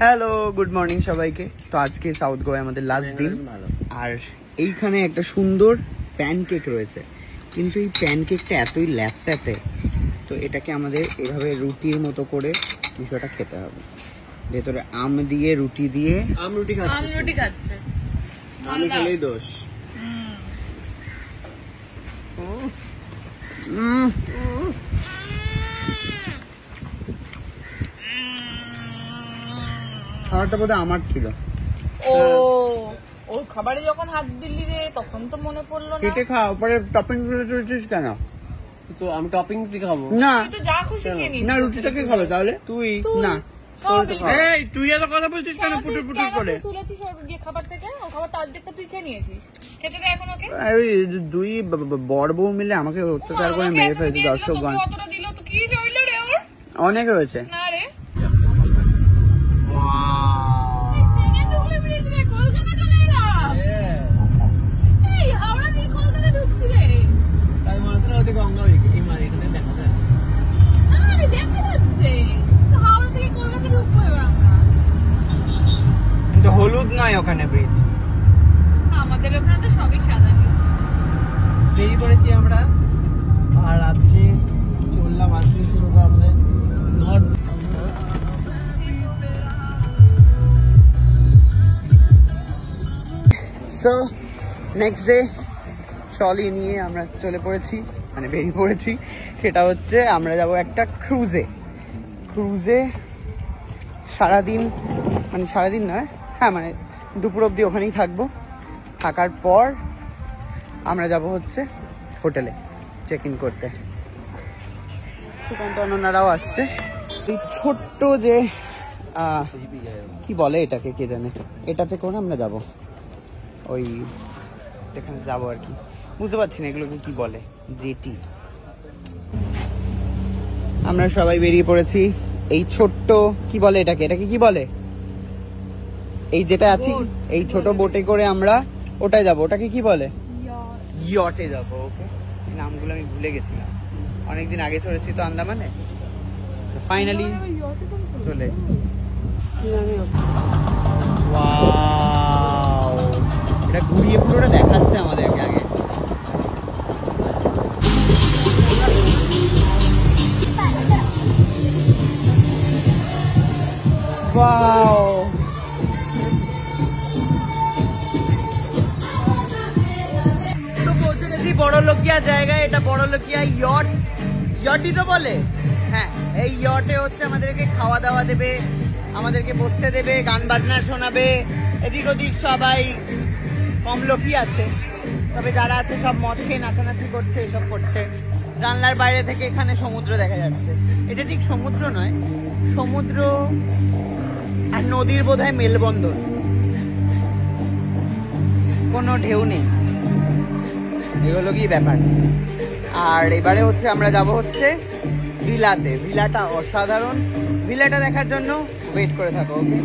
Hello, good morning সবাইকে। তো আজকে সাউথ গোয়া আমাদের লাস্ট দিন, আর এইখানে একটা সুন্দর প্যানকেক রয়েছে, কিন্তু এই প্যানকেকটা এতই ল্যাপট্যাপে, তো এটাকে আমাদের এভাবে রুটির মতো করে বিষয়টা খেতে হবে। ভেতরে আম দিয়ে রুটি দিয়ে রুটি খাচ্ছে আমি খেলেই দোষ। খাবারটা বোধহয় আমার ছিল। ও খাবারে যখন হাত দিলি রে তখন তো মনে পড়লো না। কেটে খা, উপরে টপিং তুলেছিস কেন? তো আমি টপিং দিয়ে খাবো না, তুই তো যা খুশি খেয়ে নিস। না রুটিটাকে খাবে তাহলে তুই না। এই তুই এত কথা বলছিস কেন পুটুর পুটুর করে? তুলেছিস ওর যে খাবার থেকে, ও খাবার তো অর্ধেকটা তুই খেয়ে নিয়েছিস। খেতে দে এখন ওকে। দুই বড় বউ মিলে আমাকে অত্যাচার করে মেরে ফেলেছে দর্শকগণ। কতটা দিল তো কি রইলো রে ওর? অনেক রয়েছে। না রে সেকেন্ড ঢুকলে ব্রিজ রে, কলকাতা চলে এলাম। এই হাওড়া দিয়ে কলকাতা ঢুকছি রে। তাই মাত্র ওদিকে গঙ্গা এই মানে এখানে দেখা যায়। আরে দেখা যাচ্ছে তো, হাওড়া থেকে কলকাতা ঢুকবো এবার আমরা। কিন্তু হলুদ নয় ওখানে ব্রিজ, আমাদের ওখানে তো সবই সাদা। দেরি করেছি আমরা, আর আজকে চললাম আজকে শুরু করে আমাদের north. So next day trolley নিয়ে আমরা চলে পড়েছি, মানে বেরিয়ে পড়েছি। সেটা হচ্ছে আমরা যাব একটা ক্রুজে সারাদিন, মানে সারাদিন নয়, হ্যাঁ মানে দুপুর অবধি ওখানেই থাকবো। থাকার পর আমরা যাব হচ্ছে হোটেলে চেক ইন করতে। সুকান্ত অনন্যারাও আসছে। এই ছোট্ট যে কি বলে এটাকে কে জানে, এটাতে করে আমরা যাব ওই এখানে যাবো আর কি, বুঝতে পারছি না এগুলোকে কি বলে, জেটি। আমরা সবাই বেরিয়ে পড়েছি এই ছোট্ট কি বলে এটাকে কি বলে, এই যেটা আছি এই ছোট বোটে করে আমরা ওটায় যাবো। ওটাকে কি বলে? ইয়টে যাবো। ওকে, নামগুলো আমি ভুলে গেছিলাম, অনেকদিন আগে চলেছি তো আন্দামানে। ফাইনালি চলে এসেছি। ওয়াও, এটা ঘুরিয়ে পুরোটা দেখাচ্ছে আমাদেরকে আগে। ওয়াও, তো পৌঁছে গেছি বড়লোকিয়া জায়গায়। এটা বড়লোকিয়া ইয়টই তো বলে। হ্যাঁ, এই ইয়টে হচ্ছে আমাদেরকে খাওয়া দাওয়া দেবে, আমাদেরকে বসতে দেবে, গান বাজনা শোনাবে। এদিক ওদিক সবাই কম লোকই আছে, তবে যারা আছে সব মদ খেয়ে নাচানাচি করছে, এসব করছে। জানলার বাইরে থেকে এখানে সমুদ্র দেখা যাচ্ছে। এটা ঠিক সমুদ্র নয়, সমুদ্র আর নদীর বোধহয় মেলবন্ধন, কোনো ঢেউ নেই। এগুলো কি ব্যাপার। আর এবারে হচ্ছে আমরা যাব হচ্ছে ভিলাতে। ভিলাটা অসাধারণ, ভিলাটা দেখার জন্য ওয়েট করে থাকো। ওকে।